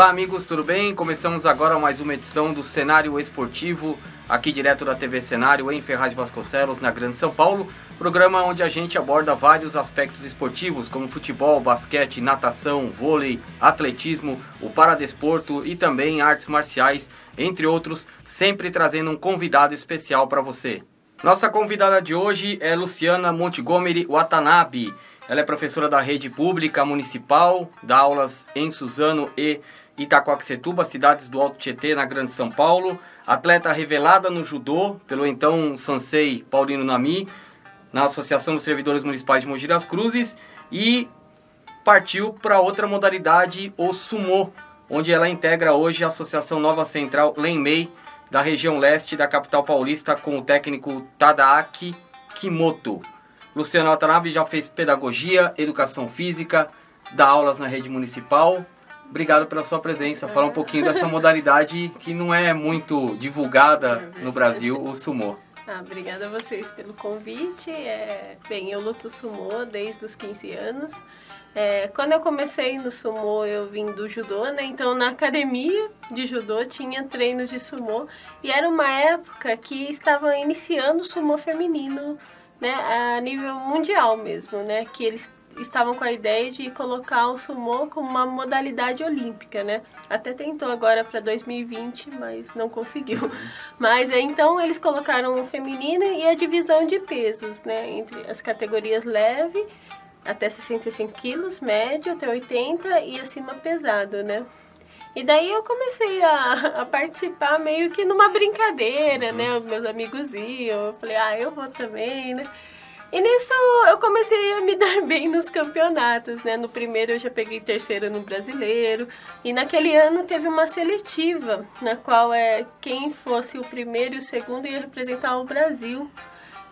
Olá amigos, tudo bem? Começamos agora mais uma edição do Cenário Esportivo, aqui direto da TV Cenário em Ferraz de Vasconcelos, na Grande São Paulo. Programa onde a gente aborda vários aspectos esportivos, como futebol, basquete, natação, vôlei, atletismo, o paradesporto e também artes marciais, entre outros, sempre trazendo um convidado especial para você. Nossa convidada de hoje é Luciana Montgomery Watanabe. Ela é professora da rede pública municipal, dá aulas em Suzano e Itaquaquecetuba, cidades do Alto Tietê, na Grande São Paulo. Atleta revelada no judô pelo então Sensei Paulino Nami, na Associação dos Servidores Municipais de Mogi das Cruzes, e partiu para outra modalidade, o Sumô, onde ela integra hoje a Associação Nova Central Lenmei, da região leste da capital paulista, com o técnico Tadaaki Kimoto. Luciana Watanabe já fez pedagogia, educação física, dá aulas na rede municipal. Obrigado pela sua presença. Fala um pouquinho dessa modalidade que não é muito divulgada no Brasil, o Sumô. Obrigada a vocês pelo convite. Bem, eu luto Sumô desde os 15 anos. Quando eu comecei no Sumô, eu vim do judô, né? Então, na academia de judô tinha treinos de Sumô. E era uma época que estava iniciando o Sumô feminino, né? A nível mundial mesmo, né? Que eles estavam com a ideia de colocar o Sumô como uma modalidade olímpica, né? Até tentou agora para 2020, mas não conseguiu. Mas então eles colocaram o feminino e a divisão de pesos, né? Entre as categorias leve, até 65 quilos, médio até 80 e acima pesado, né? E daí eu comecei a participar meio que numa brincadeira, né? Os meus amigos iam, eu falei, eu vou também, né? E nisso eu comecei a me dar bem nos campeonatos, né? No primeiro eu já peguei terceiro no brasileiro. E naquele ano teve uma seletiva, na qual quem fosse o primeiro e o segundo ia representar o Brasil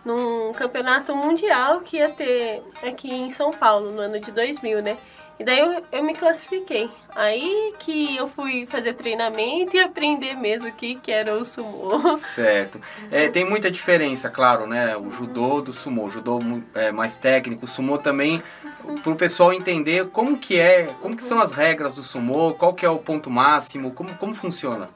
num campeonato mundial que ia ter aqui em São Paulo, no ano de 2000, né? E daí eu me classifiquei. Aí que eu fui fazer treinamento e aprender mesmo o que era o Sumô. Certo. Tem muita diferença, claro, né? O judô do Sumô. O judô é mais técnico, o Sumô também, para o pessoal entender como que são as regras do Sumô, qual que é o ponto máximo, como funciona.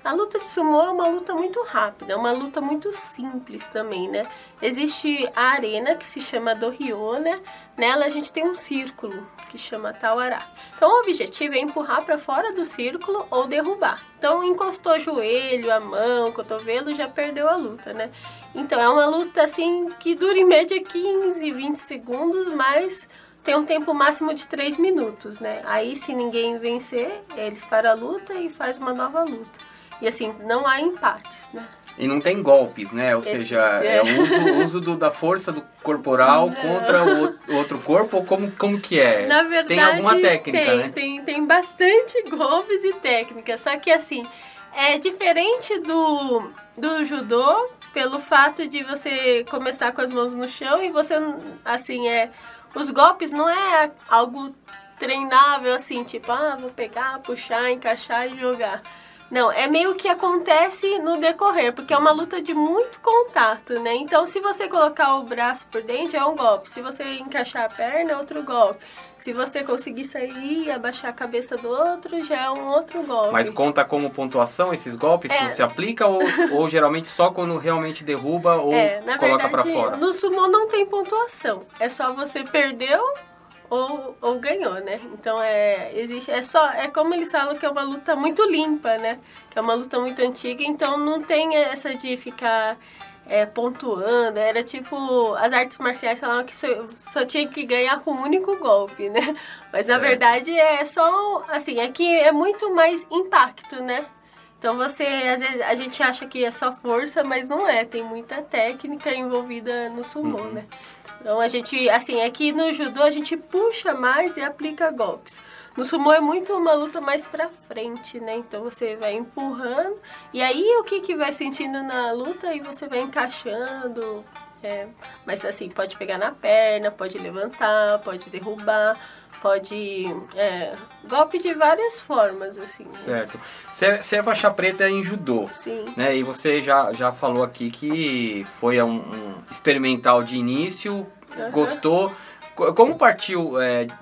A luta de Sumô é uma luta muito rápida, é uma luta muito simples também, né? Existe a arena, que se chama Dohyo, né? Nela a gente tem um círculo, que chama Tawara. Então o objetivo é empurrar para fora do círculo ou derrubar. Então encostou o joelho, a mão, o cotovelo, já perdeu a luta, né? Então é uma luta assim que dura em média 15, 20 segundos, mas tem um tempo máximo de 3 minutos, né? Aí se ninguém vencer, eles param a luta e faz uma nova luta. E assim, não há empates, né? E não tem golpes, né? Ou seja, é o uso da força do corporal contra o outro corpo? Ou como que é? Na verdade, tem alguma técnica, né? Tem bastante golpes e técnicas. Só que assim, é diferente do judô, pelo fato de você começar com as mãos no chão e você, assim, os golpes não é algo treinável, assim, tipo, vou pegar, puxar, encaixar e jogar. Não, é meio que acontece no decorrer, porque é uma luta de muito contato, né? Então, se você colocar o braço por dentro, é um golpe. Se você encaixar a perna, é outro golpe. Se você conseguir sair e abaixar a cabeça do outro, já é um outro golpe. Mas conta como pontuação esses golpes que você aplica ou geralmente só quando realmente derruba ou coloca pra fora? No Sumô não tem pontuação. É só você perdeu ou ganhou, né? Então é como eles falam, que é uma luta muito limpa, né? Que é uma luta muito antiga, então não tem essa de ficar pontuando. Era tipo, as artes marciais falavam que só tinha que ganhar com um único golpe, né? Mas na verdade é só, assim, aqui é muito mais impacto, né? Então às vezes a gente acha que é só força, mas não é, tem muita técnica envolvida no Sumô, né? Então a gente, assim, aqui no judô a gente puxa mais e aplica golpes. No Sumô é muito uma luta mais pra frente, né? Então você vai empurrando e aí o que vai sentindo na luta e você vai encaixando. Mas assim, pode pegar na perna, pode levantar, pode derrubar, pode... golpe de várias formas, assim. Certo. Você é faixa preta em judô. Sim. Né? E você já falou aqui que foi um experimental de início, gostou. Como partiu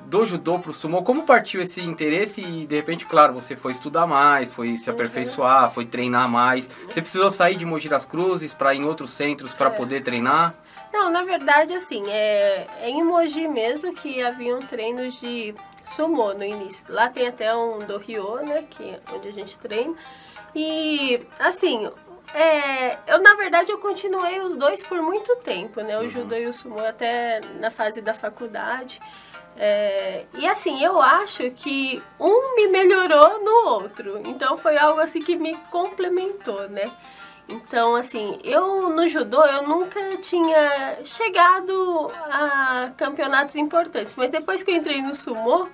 do judô pro sumô, como partiu esse interesse e de repente, claro, você foi estudar mais, foi se aperfeiçoar, foi treinar mais. Você precisou sair de Mogi das Cruzes para ir em outros centros para poder treinar? Não, na verdade, assim, é em Mogi mesmo que haviam treinos de sumô no início. Lá tem até um do Ryo, né, que é onde a gente treina. E, assim, na verdade, eu continuei os dois por muito tempo, né, o judô e o sumô, até na fase da faculdade. E, assim, eu acho que um me melhorou no outro. Então, foi algo, assim, que me complementou, né. Então, assim, no judô eu nunca tinha chegado a campeonatos importantes, mas depois que eu entrei no sumô,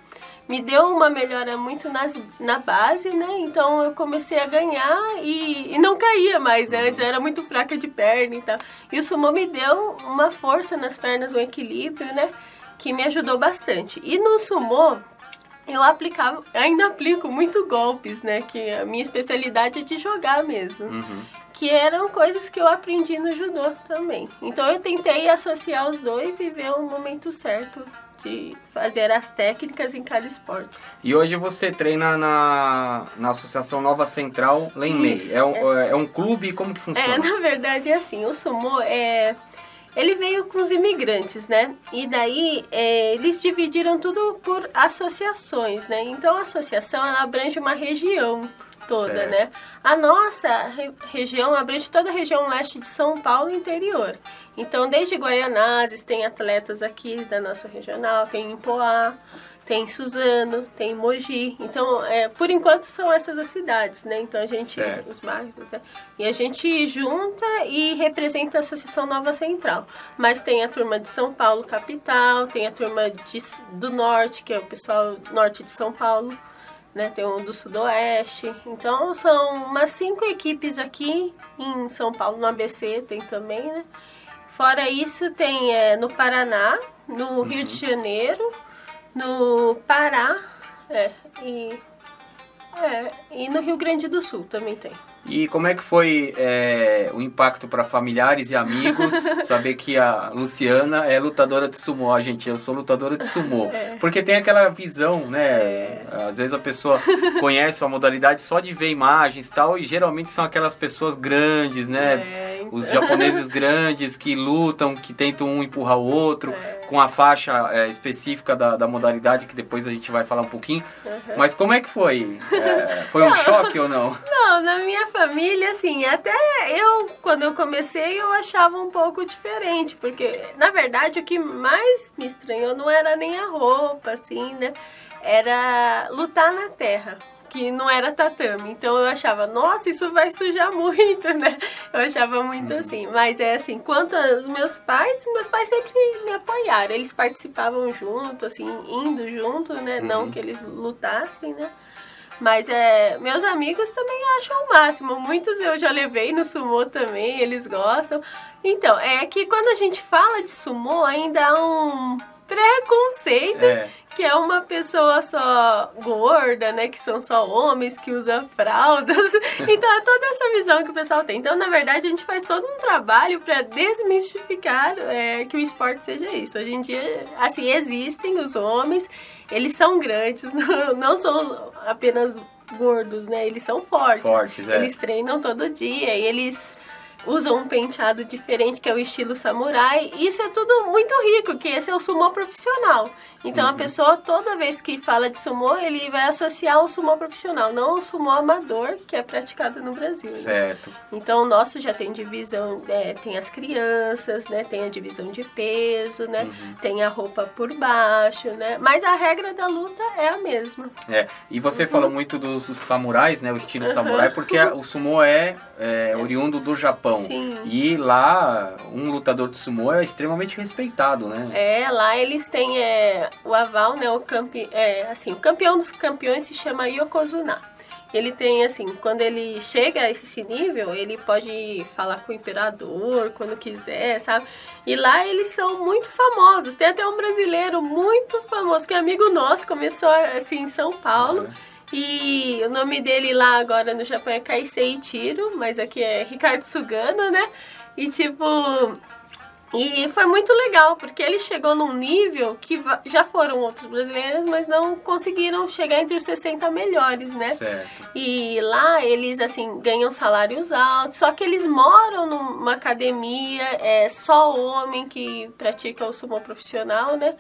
me deu uma melhora muito na base, né? Então eu comecei a ganhar e não caía mais, né? Antes eu era muito fraca de perna e tal. E o sumô me deu uma força nas pernas, um equilíbrio, né? Que me ajudou bastante. E no sumô, eu ainda aplico muito golpes, né? Que a minha especialidade é de jogar mesmo. Que eram coisas que eu aprendi no judô também. Então eu tentei associar os dois e ver o momento certo de fazer as técnicas em cada esporte. E hoje você treina na Associação Nova Central, lá em Mei. É um clube? Como que funciona? Na verdade é assim, o sumô ele veio com os imigrantes, né? E daí eles dividiram tudo por associações, né? Então a associação ela abrange uma região toda, certo, né? A nossa região abrange toda a região leste de São Paulo e interior. Então, desde Guaianazes, tem atletas aqui da nossa regional, tem em Poá, tem em Suzano, tem em Mogi. Então, por enquanto, são essas as cidades, né? Então, a gente, certo, os bairros, e a gente junta e representa a Associação Nova Central. Mas tem a turma de São Paulo, capital, tem a turma do Norte, que é o pessoal norte de São Paulo, né, tem um do Sudoeste. Então, são umas 5 equipes aqui em São Paulo, no ABC tem também, né? Fora isso, tem no Paraná, no Rio de Janeiro, no Pará e no Rio Grande do Sul também tem. E como é que foi o impacto para familiares e amigos saber que a Luciana é lutadora de sumô? Gente, eu sou lutadora de sumô. Porque tem aquela visão, né? Às vezes a pessoa conhece a modalidade só de ver imagens e tal, e geralmente são aquelas pessoas grandes, né? Então. Os japoneses grandes que lutam, que tentam um empurrar o outro, com a faixa específica da modalidade, que depois a gente vai falar um pouquinho. Mas como é que foi? Foi um choque ou não? Não, na minha família, assim, até quando eu comecei, eu achava um pouco diferente, porque, na verdade, o que mais me estranhou não era nem a roupa, assim, né? Era lutar na terra, que não era tatame. Então eu achava, nossa, isso vai sujar muito, né? Eu achava muito assim. Mas assim, quanto aos meus pais sempre me apoiaram. Eles participavam junto, assim, indo junto, né? Não que eles lutassem, né? Mas meus amigos também acham o máximo. Muitos eu já levei no sumô também, eles gostam. Então, é que quando a gente fala de sumô, ainda há um preconceito, que é uma pessoa só gorda, né? Que são só homens que usam fraldas. Então é toda essa visão que o pessoal tem. Então, na verdade, a gente faz todo um trabalho para desmistificar que o esporte seja isso. Hoje em dia, assim, existem os homens, eles são grandes, não são apenas gordos, né? Eles são fortes. Eles treinam todo dia e eles usam um penteado diferente, que é o estilo samurai. E isso é tudo muito rico, que esse é o sumô profissional. Então, a pessoa, toda vez que fala de sumô, ele vai associar o sumô profissional, não o sumô amador, que é praticado no Brasil. Certo. Né? Então, o nosso já tem divisão, tem as crianças, né? Tem a divisão de peso, né? Tem a roupa por baixo, né? Mas a regra da luta é a mesma. E você falou muito dos samurais, né? O estilo samurai, porque o sumô é oriundo do Japão. Sim. E lá, um lutador de sumô é extremamente respeitado, né? Lá eles têm o aval, né? O campeão dos campeões se chama Yokozuna. Ele tem, assim, quando ele chega a esse nível, ele pode falar com o imperador quando quiser, sabe? E lá eles são muito famosos. Tem até um brasileiro muito famoso, que é amigo nosso, começou assim em São Paulo. E o nome dele lá agora no Japão é Kaisei Ichiro, mas aqui é Ricardo Sugano, né? E tipo, E foi muito legal, porque ele chegou num nível que já foram outros brasileiros, mas não conseguiram chegar entre os 60 melhores, né? Certo. E lá eles, assim, ganham salários altos, só que eles moram numa academia, é só homem que pratica o sumo profissional, né?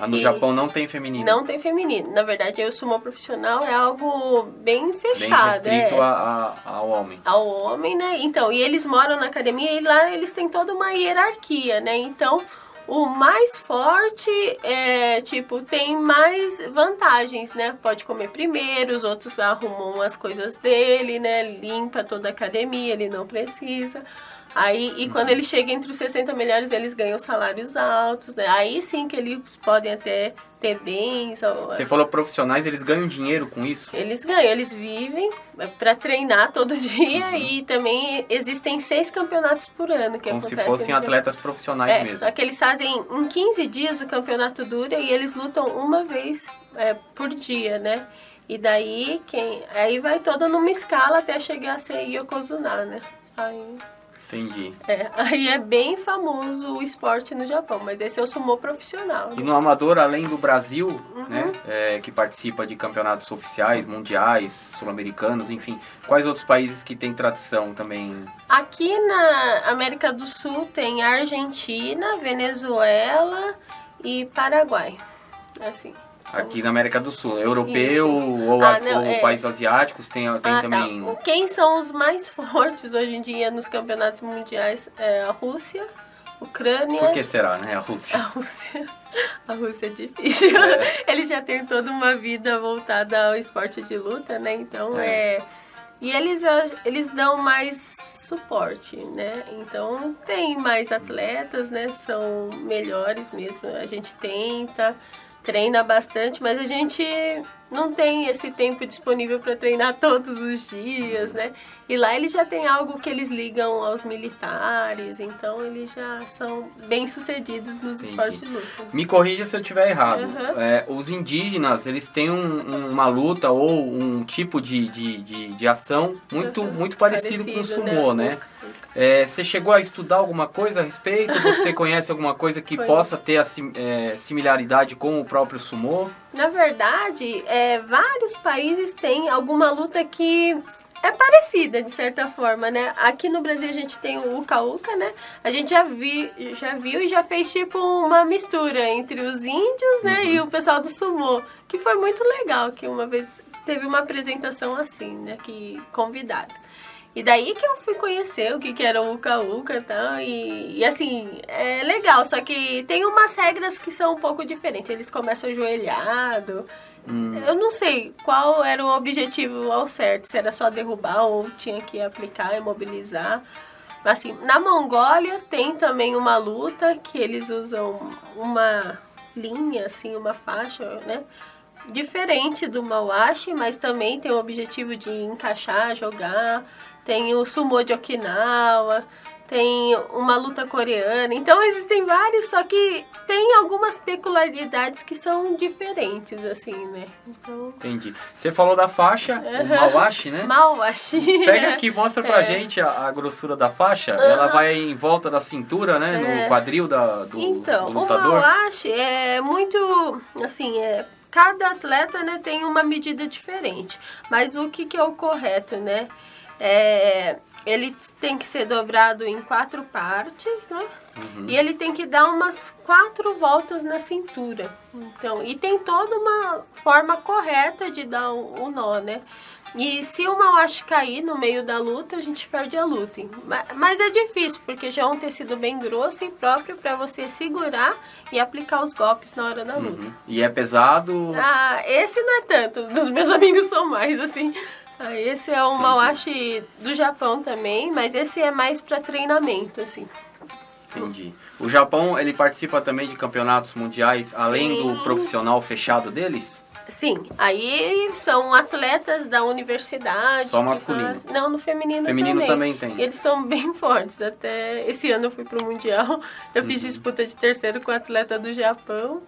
No Japão não tem feminino. Não tem feminino. Na verdade, o sumo profissional é algo bem fechado. Bem restrito ao homem. Ao homem, né? Então, e eles moram na academia e lá eles têm toda uma hierarquia, né? Então, o mais forte tem mais vantagens, né? Pode comer primeiro, os outros arrumam as coisas dele, né? Limpa toda a academia, ele não precisa. Aí, e quando ele chega entre os 60 melhores, eles ganham salários altos, né? Aí sim que eles podem até ter bens. Você falou profissionais, eles ganham dinheiro com isso? Eles ganham, eles vivem para treinar todo dia e também existem 6 campeonatos por ano que como se acontecem. fossem atletas profissionais mesmo. Só que eles fazem em 15 dias o campeonato dura e eles lutam uma vez por dia, né? E daí, aí vai toda numa escala até chegar a ser Yokozuna, né? Aí... Entendi. Aí é bem famoso o esporte no Japão, mas esse é o sumô profissional. E no amador, além do Brasil, né, que participa de campeonatos oficiais, mundiais, sul-americanos, enfim, quais outros países que têm tradição também? Aqui na América do Sul tem Argentina, Venezuela e Paraguai, assim. Aqui na América do Sul, europeu ou países asiáticos tem também... Tá. Quem são os mais fortes hoje em dia nos campeonatos mundiais é a Rússia, Ucrânia... Por que será, né, a Rússia? A Rússia é difícil. Eles já têm toda uma vida voltada ao esporte de luta, né? Então, E eles dão mais suporte, né? Então, tem mais atletas, né? São melhores mesmo. A gente treina bastante, mas a gente não tem esse tempo disponível para treinar todos os dias, né? E lá eles já têm algo que eles ligam aos militares, então eles já são bem sucedidos nos esportes de luta. Me corrija se eu estiver errado. Os indígenas, eles têm uma luta ou um tipo de ação muito parecido com o sumô, né? Você chegou a estudar alguma coisa a respeito? Você conhece alguma coisa que possa ter a similaridade com o próprio sumô? Na verdade, vários países têm alguma luta que é parecida, de certa forma, né? Aqui no Brasil a gente tem o Uka-Uka, né? A gente já viu e já fez tipo uma mistura entre os índios, né? E o pessoal do sumô, que foi muito legal, que uma vez teve uma apresentação assim, né? Que convidada. E daí que eu fui conhecer o que era o Uka-Uka e tal, e assim, é legal, só que tem umas regras que são um pouco diferentes. Eles começam ajoelhado. Eu não sei qual era o objetivo ao certo, se era só derrubar ou tinha que aplicar, imobilizar. Assim, na Mongólia tem também uma luta que eles usam uma linha, assim, uma faixa, né? Diferente do Mawashi, mas também tem o objetivo de encaixar, jogar. Tem o sumô de Okinawa, tem uma luta coreana. Então existem vários, só que tem algumas peculiaridades que são diferentes, assim, né? Então... Entendi. Você falou da faixa, o Mawashi, né? Mawashi. Pega aqui e mostra pra gente a grossura da faixa. Ela vai em volta da cintura, né? No quadril do lutador. O Mawashi é muito, assim, cada atleta, né, tem uma medida diferente. Mas o que é o correto, né? Ele tem que ser dobrado em 4 partes, né? E ele tem que dar umas 4 voltas na cintura. Então, e tem toda uma forma correta de dar o nó, né? E se o Mawashi cair no meio da luta, a gente perde a luta. Mas é difícil, porque já é um tecido bem grosso e próprio para você segurar e aplicar os golpes na hora da luta. E é pesado? Esse não é tanto. Dos meus amigos são mais, assim... Esse é o Mawashi do Japão também, mas esse é mais para treinamento, assim. Entendi. O Japão, ele participa também de campeonatos mundiais, além do profissional fechado deles? Sim, aí são atletas da universidade. Só masculino? Não, no feminino também. Feminino também tem. Eles são bem fortes. Até esse ano eu fui pro Mundial, eu fiz disputa de terceiro com o atleta do Japão.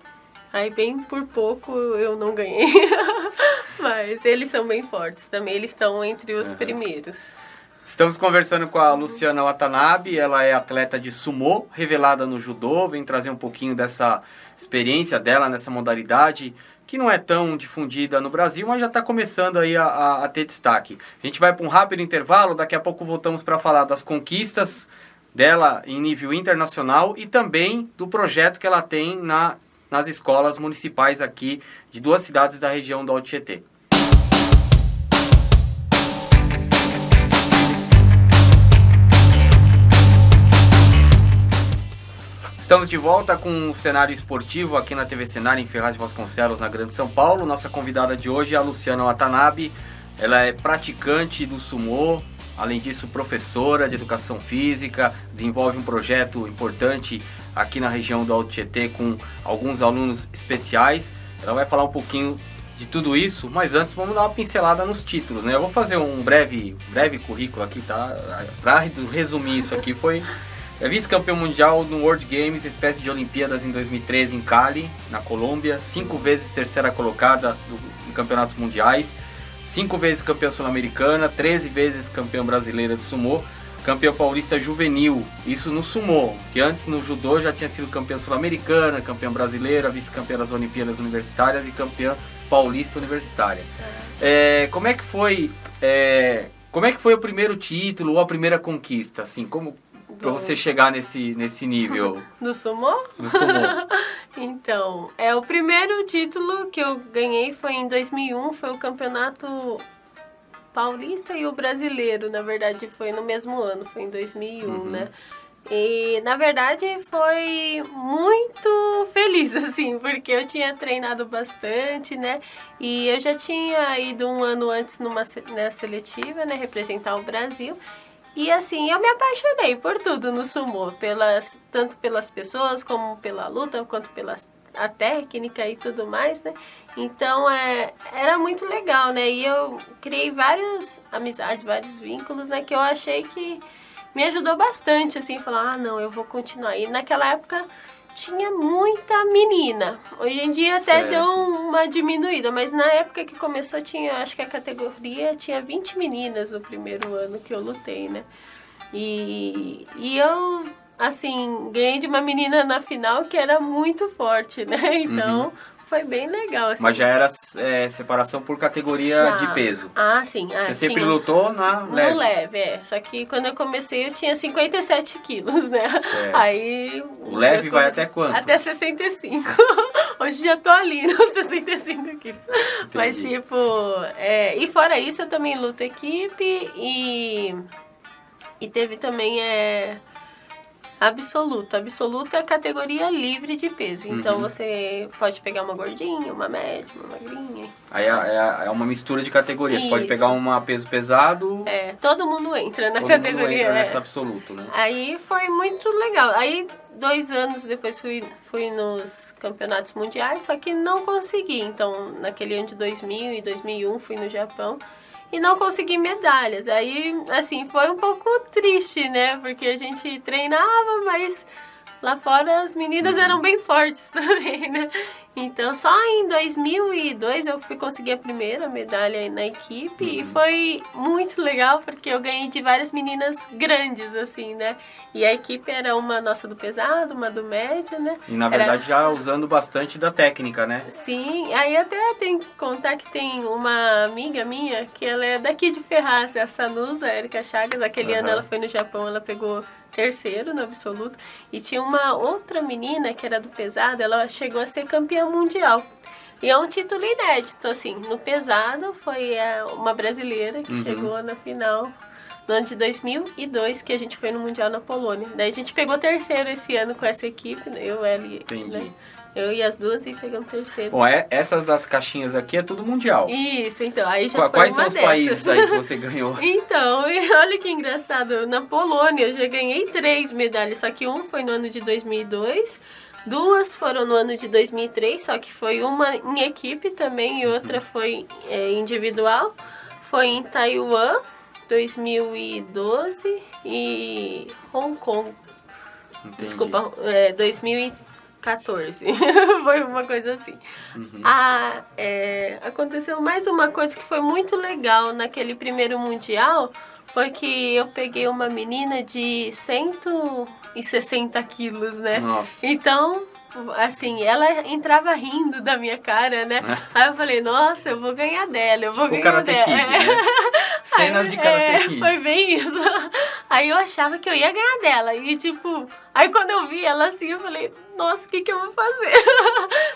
Aí bem por pouco eu não ganhei. Mas eles são bem fortes também, eles estão entre os primeiros. Estamos conversando com a Luciana Watanabe, ela é atleta de sumô, revelada no judô, vem trazer um pouquinho dessa experiência dela nessa modalidade, que não é tão difundida no Brasil, mas já está começando aí a ter destaque. A gente vai para um rápido intervalo, daqui a pouco voltamos para falar das conquistas dela em nível internacional e também do projeto que ela tem nas escolas municipais aqui de 2 cidades da região do Alto Tietê. Estamos de volta com o cenário esportivo aqui na TV Cenário, em Ferraz de Vasconcelos, na Grande São Paulo. Nossa convidada de hoje é a Luciana Watanabe. Ela é praticante do sumô, além disso professora de educação física, desenvolve um projeto importante aqui na região do Alto Tietê com alguns alunos especiais. Ela vai falar um pouquinho de tudo isso, mas antes vamos dar uma pincelada nos títulos, né? Eu vou fazer um breve currículo aqui, tá? Para resumir isso aqui, é vice-campeão mundial no World Games, espécie de Olimpíadas em 2013 em Cali, na Colômbia. 5 vezes terceira colocada em campeonatos mundiais. 5 vezes campeã sul-americana, 13 vezes campeã brasileira de sumô. Campeã paulista juvenil, isso no sumô, que antes no judô já tinha sido campeã sul-americana, campeã brasileira, vice-campeã das Olimpíadas Universitárias e campeã paulista universitária. Como é que foi o primeiro título ou a primeira conquista, assim, para você chegar nesse nível? Do sumô? Do sumô. Então, o primeiro título que eu ganhei foi em 2001, foi o campeonato paulista e o brasileiro, na verdade foi no mesmo ano, foi em 2001, né? E, na verdade, foi muito feliz, assim, porque eu tinha treinado bastante, né? E eu já tinha ido um ano antes nessa seletiva, né? Representar o Brasil. E assim, eu me apaixonei por tudo no sumô, tanto pelas pessoas, como pela luta, quanto pela a técnica e tudo mais, né? Então, era muito legal, né? E eu criei várias amizades, vários vínculos, né? Que eu achei que me ajudou bastante, assim, falar, não, eu vou continuar. E naquela época tinha muita menina. Hoje em dia até deu uma diminuída, mas na época que começou acho que a categoria tinha 20 meninas no primeiro ano que eu lutei, né? E eu, assim, ganhei de uma menina na final que era muito forte, né? Então, foi bem legal. Assim. Mas já era separação por categoria de peso? Ah, sim. Você sempre lutou na leve? No leve, Só que quando eu comecei eu tinha 57 quilos, né? Certo. Aí... O leve vai até quanto? Até 65. Hoje já tô ali nos 65 quilos. Entendi. Mas tipo... E fora isso eu também luto equipe e teve também... Absoluto. Absoluto é a categoria livre de peso. Então você pode pegar uma gordinha, uma média, uma magrinha. Aí é uma mistura de categorias. Você pode pegar uma peso pesado. Todo mundo entra na categoria. Todo mundo entra nessa absoluto, né? Aí foi muito legal. Aí 2 anos depois fui nos campeonatos mundiais, só que não consegui. Então naquele ano de 2000 e 2001 fui no Japão. E não consegui medalhas. Aí, assim, foi um pouco triste, né? Porque a gente treinava, mas lá fora as meninas eram bem fortes também, né? Então, só em 2002 eu fui conseguir a primeira medalha na equipe. E foi muito legal, porque eu ganhei de várias meninas grandes, assim, né? E a equipe era uma nossa do pesado, uma do médio, né? E, na verdade, já usando bastante da técnica, né? Sim, aí até tem que contar que tem uma amiga minha, que ela é daqui de Ferraz, a Sanusa, Erika Chagas. Aquele ano ela foi no Japão, ela pegou 3º no absoluto. E tinha uma outra menina que era do pesado, ela chegou a ser campeã mundial. E é um título inédito, assim. No pesado foi uma brasileira que chegou na final no ano de 2002, que a gente foi no Mundial na Polônia. Daí a gente pegou 3º esse ano com essa equipe, eu, ela e... Entendi. Né? Eu e as duas e pegamos 3º. Bom, essas das caixinhas aqui é tudo mundial. Isso, então, aí já Quais foi são os países aí que você ganhou? Então, olha que engraçado, na Polônia eu já ganhei 3 medalhas, só que um foi no ano de 2002, 2 foram no ano de 2003, só que foi uma em equipe também e outra foi individual. Foi em Taiwan, 2012 e Hong Kong. Entendi. Desculpa, 2014. Foi uma coisa assim. Aconteceu mais uma coisa que foi muito legal naquele primeiro mundial, foi que eu peguei uma menina de 160 quilos, né? Nossa. Então, assim, ela entrava rindo da minha cara, né? Aí eu falei, nossa, eu vou ganhar dela, eu vou Tipo ganhar Karate dela. Kid, né? Cenas de Karate Kid. Foi bem isso. Aí eu achava que eu ia ganhar dela. E tipo, aí quando eu vi ela assim, eu falei, nossa, o que eu vou fazer?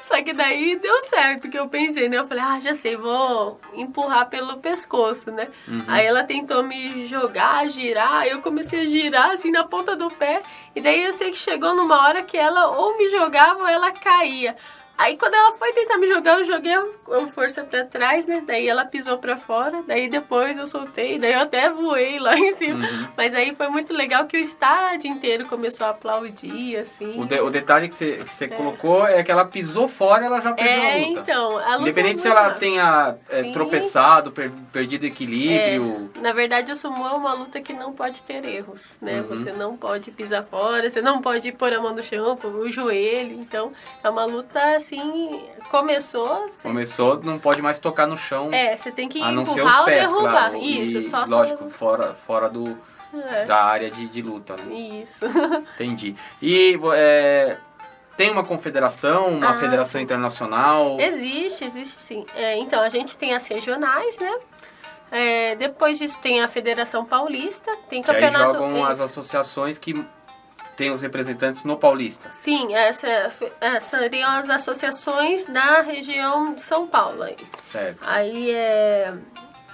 Só que daí deu certo o que eu pensei, né? Eu falei, já sei, vou empurrar pelo pescoço, né? Aí ela tentou me jogar, girar, eu comecei a girar assim na ponta do pé. E daí eu sei que chegou numa hora que ela ou me jogava ou ela caía. Aí quando ela foi tentar me jogar, eu joguei a força pra trás, né? Daí ela pisou pra fora, daí depois eu soltei, daí eu até voei lá em cima. Mas aí foi muito legal que o estádio inteiro começou a aplaudir, assim. O detalhe que você colocou é que ela pisou fora e ela já perdeu a luta. Então, a luta independente se ela tenha tropeçado, perdido equilíbrio. Na verdade, o sumô é uma luta que não pode ter erros, né? Você não pode pisar fora, você não pode pôr a mão no chão, pôr o joelho. Então, é uma luta, assim, começou, não pode mais tocar no chão. Você tem que a não ser empurrar os pés, ou derrubar. claro. Isso, e, lógico, fora da área de luta, né? Isso. Entendi. E tem uma confederação, uma federação internacional? Existe sim. Então, a gente tem as regionais, né? Depois disso tem a Federação Paulista, tem campeonato... Que aí jogam as associações que tem os representantes no Paulista. Sim, essas seriam as associações da região de São Paulo. Aí. Certo. Aí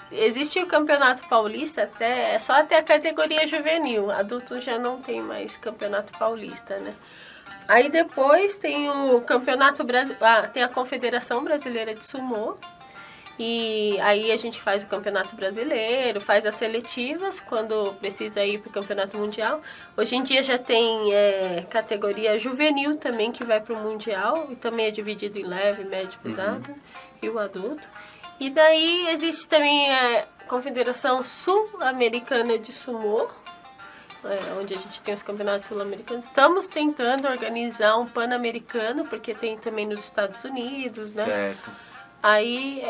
existe o Campeonato Paulista só até a categoria juvenil. Adulto já não tem mais Campeonato Paulista, né? Aí depois tem o Campeonato tem a Confederação Brasileira de Sumô. E aí a gente faz o Campeonato Brasileiro, faz as seletivas quando precisa ir para o Campeonato Mundial. Hoje em dia já tem categoria juvenil também que vai para o Mundial e também é dividido em leve, médio, pesado e o adulto. E daí existe também a Confederação Sul-Americana de Sumô, onde a gente tem os campeonatos sul-americanos. Estamos tentando organizar um pan-americano, porque tem também nos Estados Unidos, né? Certo. Aí,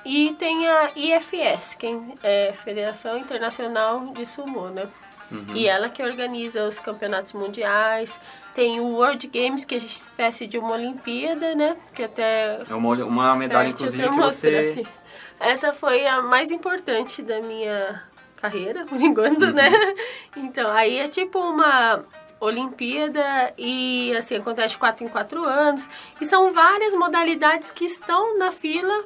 e tem a IFS, que é Federação Internacional de Sumô, né? E ela que organiza os campeonatos mundiais. Tem o World Games, que é uma espécie de uma Olimpíada, né? Que até... É uma medalha, inclusive, que você... Aqui. Essa foi a mais importante da minha carreira, por enquanto, né? Então, aí é tipo uma... Olimpíada e assim acontece de 4 em 4 anos e são várias modalidades que estão na fila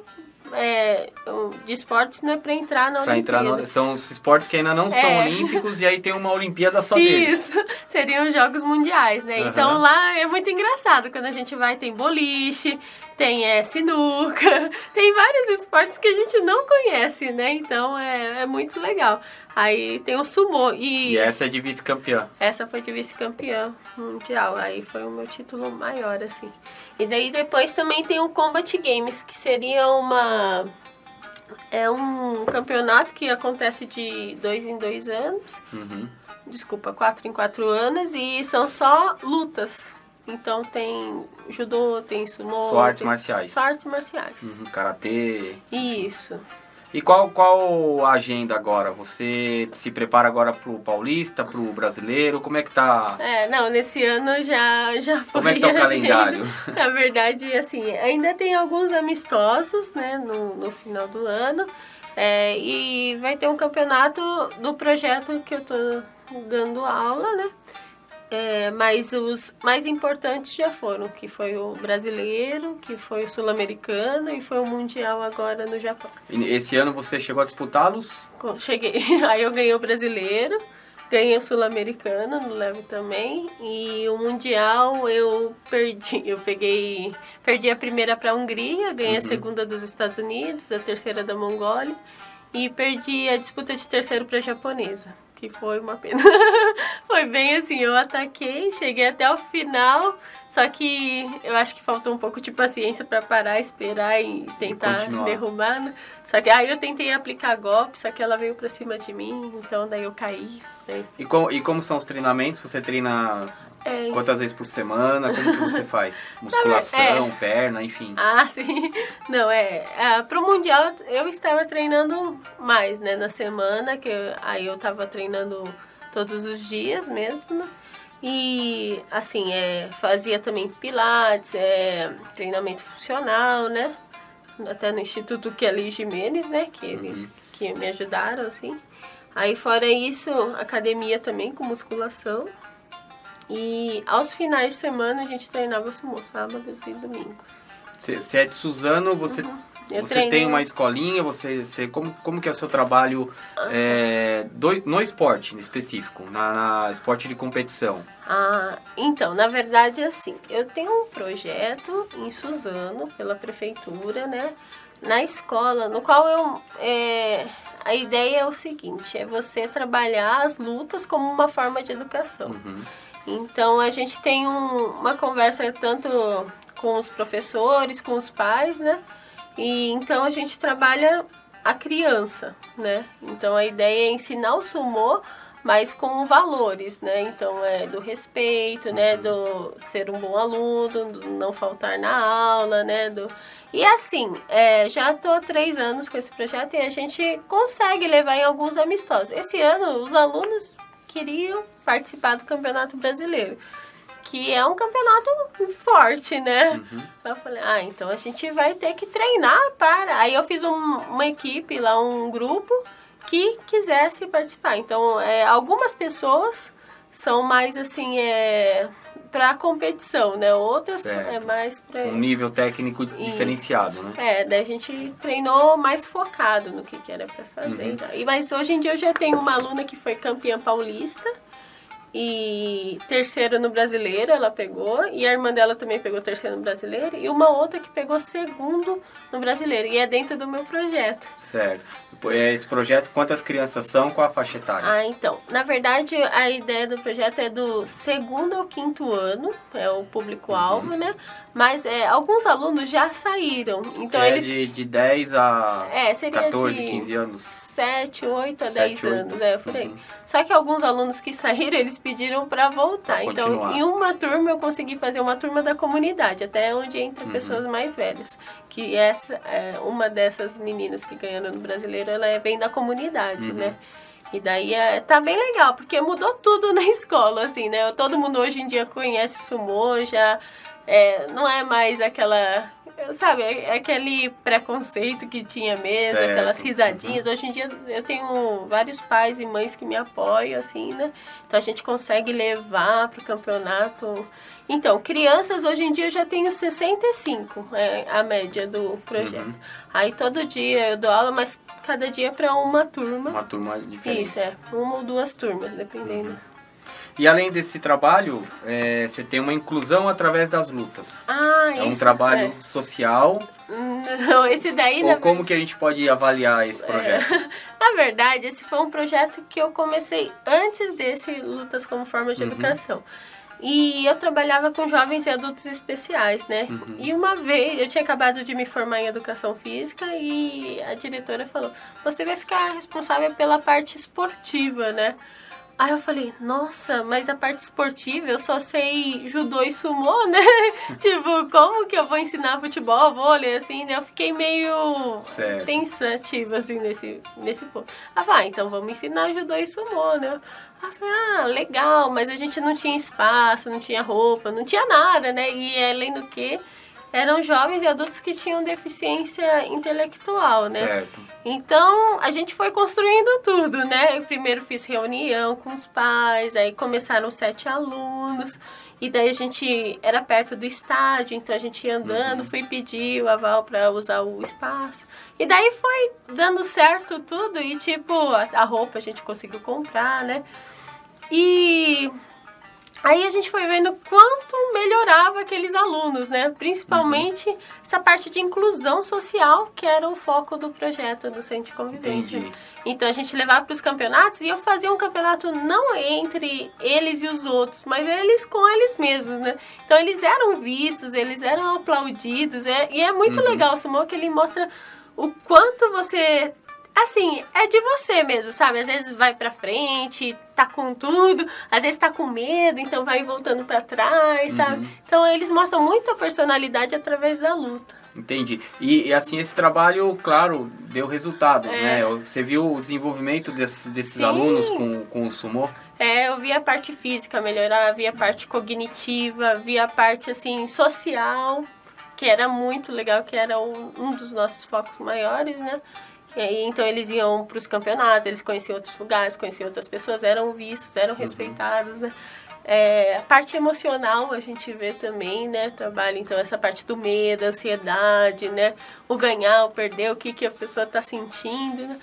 de esportes, né, para entrar na Olimpíada. São os esportes que ainda não são olímpicos e aí tem uma Olimpíada só deles. Isso, seriam os Jogos Mundiais, né? Então lá é muito engraçado, quando a gente vai tem boliche, tem sinuca, tem vários esportes que a gente não conhece, né? Então é muito legal. Aí tem o sumô. E essa é de vice-campeã. Essa foi de vice-campeã mundial. Aí foi o meu título maior, assim. E daí depois também tem o Combat Games, que seria um campeonato que acontece de 2 em 2 anos. Desculpa, 4 em 4 anos. E são só lutas. Então tem judô, tem sumô. Só artes marciais. Só artes marciais. Karatê. Isso. E qual a agenda agora? Você se prepara agora pro Paulista, pro Brasileiro? Como é que tá? Nesse ano já foi. Como é que tá o calendário? Na verdade, assim, ainda tem alguns amistosos, né, no final do ano. E vai ter um campeonato do projeto que eu tô dando aula, né? Mas os mais importantes já foram, que foi o brasileiro, que foi o sul-americano e foi o mundial agora no Japão. E esse ano você chegou a disputá-los? Cheguei, aí eu ganhei o brasileiro, ganhei o sul-americano no leve também e o mundial eu perdi a primeira para a Hungria, ganhei a segunda dos Estados Unidos, a terceira da Mongólia e perdi a disputa de terceiro para a japonesa. Que foi uma pena. Foi bem assim, eu ataquei, cheguei até o final, só que eu acho que faltou um pouco de paciência para parar, esperar e tentar derrubar, né? Só que aí eu tentei aplicar golpe, só que ela veio pra cima de mim, então daí eu caí. E como são os treinamentos? Você treina Quantas vezes por semana? Como que você faz? Musculação, perna, enfim. Ah, sim. Não, pro Mundial eu estava treinando mais, né? Na semana, aí eu estava treinando todos os dias mesmo, né? E, assim, fazia também pilates, treinamento funcional, né? Até no Instituto Kelly Jimenez, né? Que eles que me ajudaram, assim. Aí, fora isso, academia também, com musculação. E aos finais de semana a gente treinava sumô, sábados e domingos. Você é de Suzano, você tem uma escolinha, como que é o seu trabalho no esporte em específico, na esporte de competição? Então, na verdade, assim, eu tenho um projeto em Suzano, pela prefeitura, né, na escola, no qual a ideia é o seguinte, é você trabalhar as lutas como uma forma de educação. Então, a gente tem uma conversa tanto com os professores, com os pais, né? E então a gente trabalha a criança, né? Então a ideia é ensinar o sumô, mas com valores, né? Então do respeito, né? Do ser um bom aluno, do não faltar na aula, né? E assim, já estou há 3 anos com esse projeto e a gente consegue levar em alguns amistosos. Esse ano os alunos queriam participar do Campeonato Brasileiro, que é um campeonato forte, né? Eu falei, então a gente vai ter que treinar para... Aí eu fiz uma equipe lá, um grupo que quisesse participar. Então, algumas pessoas são mais, assim, para competição, né? Outras é mais para... Um nível técnico diferenciado, né? Daí a gente treinou mais focado no que era para fazer. Mas hoje em dia eu já tenho uma aluna que foi campeã paulista, e 3º no brasileiro ela pegou, e a irmã dela também pegou 3º no brasileiro, e uma outra que pegou 2º no brasileiro, e é dentro do meu projeto. Certo. Esse projeto, quantas crianças são, qual a faixa etária? Então, na verdade a ideia do projeto é do 2º ao 5º ano, é o público-alvo, né? Mas alguns alunos já saíram, então eles... de 10 a seria 14, 15 anos. 7, 8 a 10 anos, por aí. Só que alguns alunos que saíram, eles pediram para voltar. Então, em uma turma, eu consegui fazer uma turma da comunidade, até onde entra pessoas mais velhas. Que uma dessas meninas que ganharam no brasileiro, ela vem da comunidade, né? E daí tá bem legal, porque mudou tudo na escola, assim, né? Todo mundo hoje em dia conhece o sumô, já não é mais aquela... Sabe, aquele preconceito que tinha mesmo, aquelas risadinhas. Hoje em dia eu tenho vários pais e mães que me apoiam, assim, né? Então a gente consegue levar pro campeonato. Então, crianças, hoje em dia eu já tenho 65, a média do projeto. Aí todo dia eu dou aula, mas cada dia para uma turma. Uma turma diferente. Isso, 1 ou 2 turmas, dependendo. E além desse trabalho, você tem uma inclusão através das lutas. É um trabalho social. Não, esse daí... Como que a gente pode avaliar esse projeto? Na verdade, esse foi um projeto que eu comecei antes desse Lutas como Forma de Educação. E eu trabalhava com jovens e adultos especiais, né? E uma vez, eu tinha acabado de me formar em Educação Física e a diretora falou, você vai ficar responsável pela parte esportiva, né? Aí eu falei, nossa, mas a parte esportiva, eu só sei judô e sumô, né? Tipo, como que eu vou ensinar futebol, vôlei, assim, né? Eu fiquei meio pensativa, assim, nesse ponto. Então vamos ensinar judô e sumô, né? Aí eu falei, legal, mas a gente não tinha espaço, não tinha roupa, não tinha nada, né? E além do que... eram jovens e adultos que tinham deficiência intelectual, né? Certo. Então, a gente foi construindo tudo, né? Eu primeiro fiz reunião com os pais, aí começaram 7 alunos, e daí a gente era perto do estádio, então a gente ia andando, fui pedir o aval para usar o espaço. E daí foi dando certo tudo, e tipo, a roupa a gente conseguiu comprar, né? E... aí a gente foi vendo quanto melhorava aqueles alunos, né? Principalmente essa parte de inclusão social, que era o foco do projeto do Centro de Convivência. Então a gente levava para os campeonatos e eu fazia um campeonato não entre eles e os outros, mas eles com eles mesmos, né? Então eles eram vistos, eles eram aplaudidos, e é muito legal o sumô, que ele mostra o quanto você... assim, é de você mesmo, sabe? Às vezes vai pra frente, tá com tudo, às vezes tá com medo, então vai voltando pra trás, sabe? Então eles mostram muito a personalidade através da luta. Entendi. E assim, esse trabalho, claro, deu resultados, né? Você viu o desenvolvimento desses alunos com o sumô? Eu vi a parte física melhorar, vi a parte cognitiva, vi a parte, assim, social, que era muito legal, que era um dos nossos focos maiores, né? E aí, então eles iam para os campeonatos, eles conheciam outros lugares, conheciam outras pessoas, eram vistos, eram respeitados, né? A parte emocional a gente vê também, né? Trabalha, então, essa parte do medo, ansiedade, né? O ganhar, o perder, o que a pessoa está sentindo, né?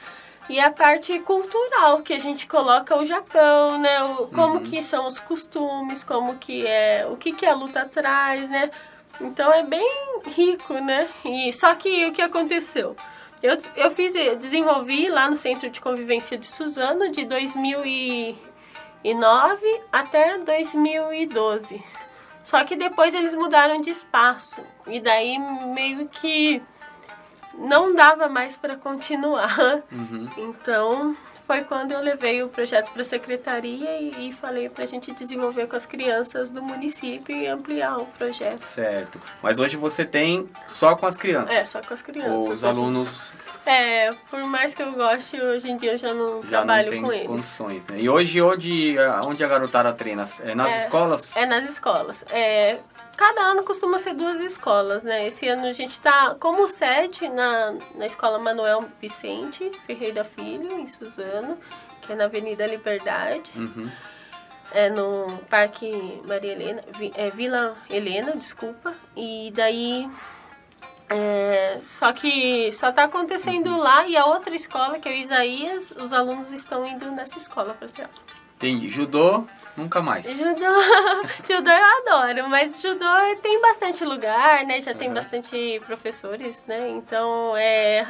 E a parte cultural, que a gente coloca o Japão, né? Como que são os costumes, como que o que a luta traz, né? Então é bem rico, né? E só que o que aconteceu? Eu desenvolvi lá no Centro de Convivência de Suzano de 2009 até 2012. Só que depois eles mudaram de espaço. E daí meio que não dava mais para continuar. Então foi quando eu levei o projeto para a secretaria e falei para a gente desenvolver com as crianças do município e ampliar o projeto. Certo. Mas hoje você tem só com as crianças? Só com as crianças. Os alunos... por mais que eu goste, hoje em dia eu já não trabalho com eles. Condições, né? E hoje, onde a garotada treina? É nas escolas? É nas escolas. Cada ano costuma ser 2 escolas, né? Esse ano a gente está como sede na Escola Manuel Vicente Ferreira Filho, em Suzano, que é na Avenida Liberdade. No Parque Maria Helena, Vila Helena, desculpa. E daí... só que só está acontecendo lá, e a outra escola, que é o Isaías, os alunos estão indo nessa escola para ter aula. Entendi. Judô, nunca mais. Judô eu adoro, mas judô tem bastante lugar, né? Já tem bastante professores, né? Então,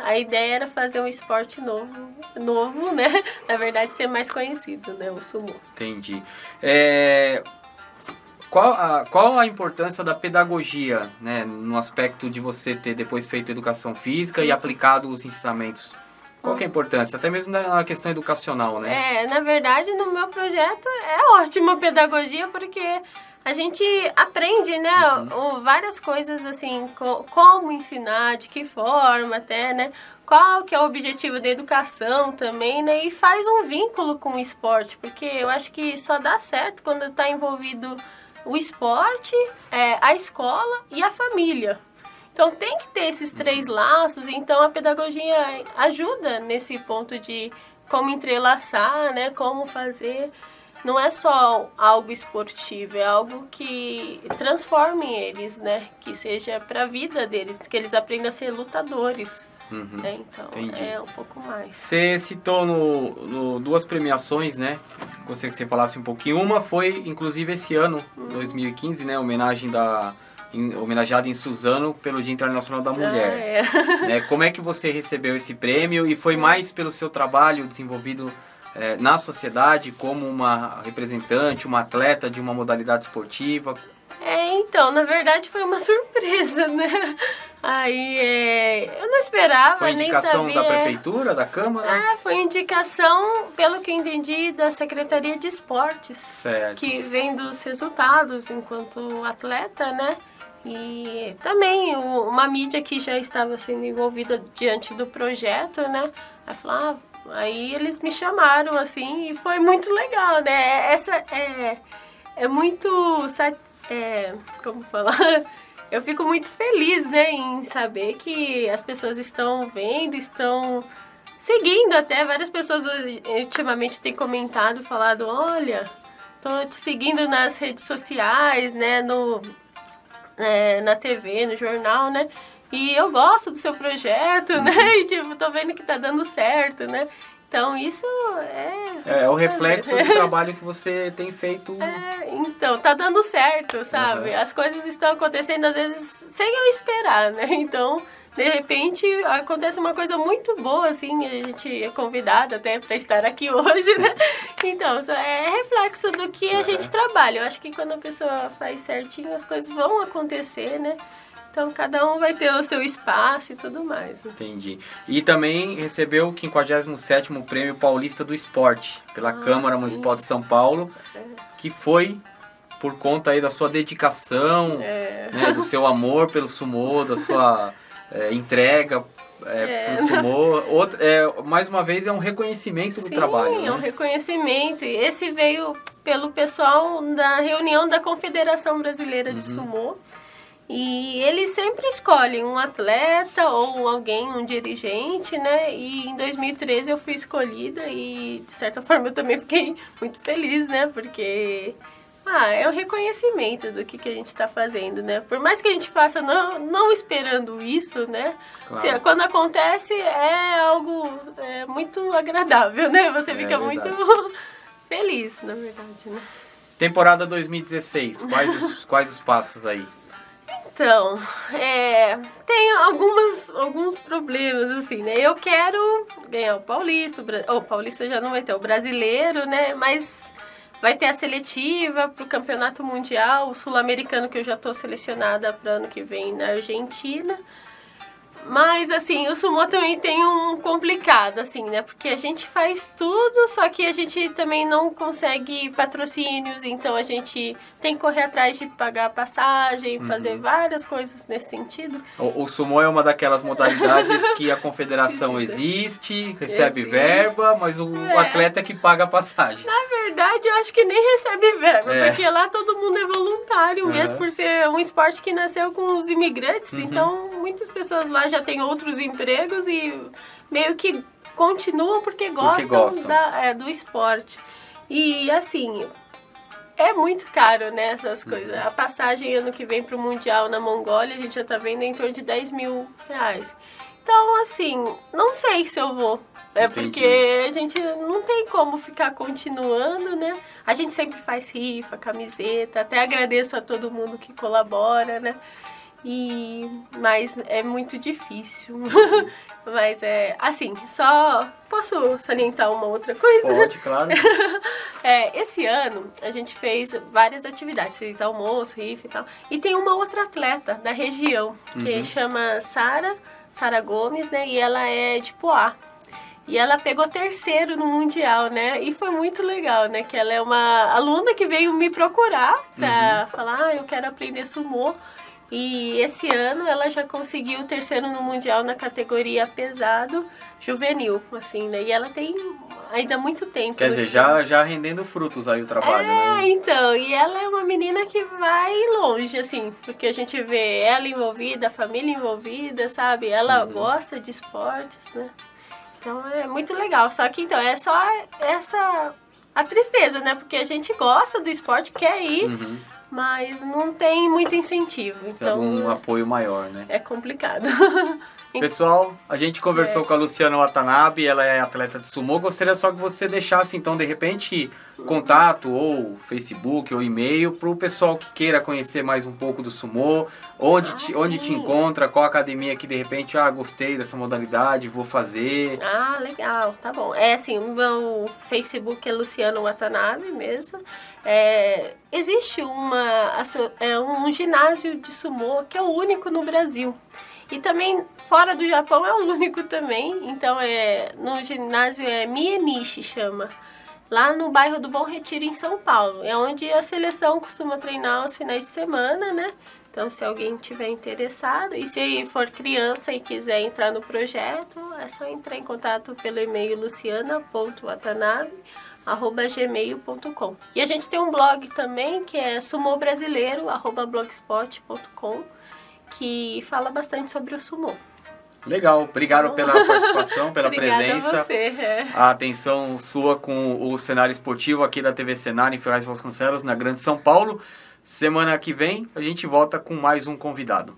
a ideia era fazer um esporte novo, né? Na verdade, ser mais conhecido, né? O sumô. Entendi. Qual a importância da pedagogia, né? No aspecto de você ter depois feito educação física e aplicado os ensinamentos? Qual que é a importância? Até mesmo na questão educacional, né? Na verdade, no meu projeto é ótima a pedagogia, porque a gente aprende, né? Várias coisas, assim, como ensinar, de que forma até, né? Qual que é o objetivo da educação também, né? E faz um vínculo com o esporte, porque eu acho que só dá certo quando está envolvido o esporte, a escola e a família. Então tem que ter esses 3 laços, então a pedagogia ajuda nesse ponto de como entrelaçar, né, como fazer. Não é só algo esportivo, é algo que transforme eles, né, que seja para a vida deles, que eles aprendam a ser lutadores. Né? Então Entendi. É um pouco mais. Você citou no 2 premiações, né? Gostaria que você falasse um pouquinho. Uma foi, inclusive, esse ano, 2015, né? Homenageado em Suzano pelo Dia Internacional da Mulher. Como é que você recebeu esse prêmio? E foi mais pelo seu trabalho desenvolvido na sociedade como uma representante, uma atleta de uma modalidade esportiva? Então, na verdade foi uma surpresa, né? Aí, eu não esperava, foi nem indicação sabia. Da prefeitura, da Câmara? Foi indicação, pelo que eu entendi, da Secretaria de Esportes. Certo. Que vem dos resultados enquanto atleta, né? E também uma mídia que já estava sendo envolvida diante do projeto, né? Aí eles me chamaram, assim, e foi muito legal, né? Essa é muito... como falar? Eu fico muito feliz, né, em saber que as pessoas estão vendo, estão seguindo até. Várias pessoas ultimamente têm comentado, falado, olha, tô te seguindo nas redes sociais, né, na TV, no jornal, né, e eu gosto do seu projeto, né, e tipo, tô vendo que tá dando certo, né. Então, isso é o reflexo do trabalho que você tem feito. Então, tá dando certo, sabe? As coisas estão acontecendo, às vezes, sem eu esperar, né? Então, de repente acontece uma coisa muito boa, assim, a gente é convidada até para estar aqui hoje, né? Então, é reflexo do que a gente trabalha. Eu acho que quando a pessoa faz certinho, as coisas vão acontecer, né? Então, cada um vai ter o seu espaço e tudo mais. Entendi. E também recebeu o 57º Prêmio Paulista do Esporte pela Câmara Municipal de São Paulo, que foi por conta aí da sua dedicação, né, do seu amor pelo sumô, da sua entrega pelo sumô. Mais uma vez, é um reconhecimento do trabalho. Sim, é um reconhecimento. E esse veio pelo pessoal da reunião da Confederação Brasileira de Sumô. E eles sempre escolhem um atleta ou alguém, um dirigente, né? E em 2013 eu fui escolhida e, de certa forma, eu também fiquei muito feliz, né? Porque é um reconhecimento do que a gente está fazendo, né? Por mais que a gente faça não esperando isso, né? Claro. Quando acontece, é algo muito agradável, né? Você fica muito feliz, na verdade, né? Temporada 2016, quais os passos aí? Então, tem alguns problemas, assim, né? Eu quero ganhar o Paulista, o Paulista já não vai ter, o Brasileiro, né? Mas vai ter a seletiva para o Campeonato Mundial, o Sul-Americano, que eu já estou selecionada para ano que vem na Argentina. Mas, assim, o sumô também tem um complicado, assim, né? Porque a gente faz tudo, só que a gente também não consegue patrocínios, então a gente tem que correr atrás de pagar passagem, fazer várias coisas nesse sentido. O sumô é uma daquelas modalidades que a confederação existe, recebe verba, mas o atleta é que paga a passagem. Na verdade, eu acho que nem recebe verba, porque lá todo mundo é voluntário, mesmo por ser um esporte que nasceu com os imigrantes, então muitas pessoas lá já têm outros empregos e meio que continuam porque gostam. Do esporte. E assim, é muito caro, né, essas coisas. A passagem ano que vem pro Mundial na Mongólia, a gente já tá vendo em torno de R$10 mil. Então, assim, não sei se eu vou. Porque a gente não tem como ficar continuando, né? A gente sempre faz rifa, camiseta, até agradeço a todo mundo que colabora, né? Mas é muito difícil. Mas assim, só posso salientar uma outra coisa? Pode, claro. Esse ano a gente fez várias atividades, fez almoço, rifa e tal. E tem uma outra atleta da região, que chama Sara Gomes, né? E ela é de Poá. E ela pegou 3º no Mundial, né? E foi muito legal, né? Que ela é uma aluna que veio me procurar pra falar, eu quero aprender sumô. E esse ano ela já conseguiu o 3º no Mundial na categoria pesado juvenil, assim, né? E ela tem ainda muito tempo. Quer dizer, já rendendo frutos aí o trabalho, né? Então, e ela é uma menina que vai longe, assim, porque a gente vê ela envolvida, a família envolvida, sabe? Ela gosta de esportes, né? Então é muito legal. Só que então é só a tristeza, né? Porque a gente gosta do esporte, quer ir, mas não tem muito incentivo. Então um apoio maior, né? É complicado. Pessoal, a gente conversou com a Luciana Watanabe, ela é atleta de sumô. Gostaria só que você deixasse, então, de repente, contato ou Facebook ou e-mail para o pessoal que queira conhecer mais um pouco do sumô, onde te encontra, qual academia que, de repente, gostei dessa modalidade, vou fazer. Legal, tá bom. Assim, o meu Facebook é Luciana Watanabe mesmo. Existe um ginásio de sumô que é o único no Brasil. E também, fora do Japão, é o único também. Então, no ginásio Mienichi, chama. Lá no bairro do Bom Retiro, em São Paulo. É onde a seleção costuma treinar aos finais de semana, né? Então, se alguém tiver interessado, e se for criança e quiser entrar no projeto, é só entrar em contato pelo e-mail luciana.watanabe@gmail.com. E a gente tem um blog também, que é sumobrasileiro@blogspot.com, que fala bastante sobre o sumô. Legal, obrigado pela participação, pela presença. A você. A atenção sua com o cenário esportivo aqui da TV Cenário em Ferraz de Vasconcelos, na Grande São Paulo. Semana que vem a gente volta com mais um convidado.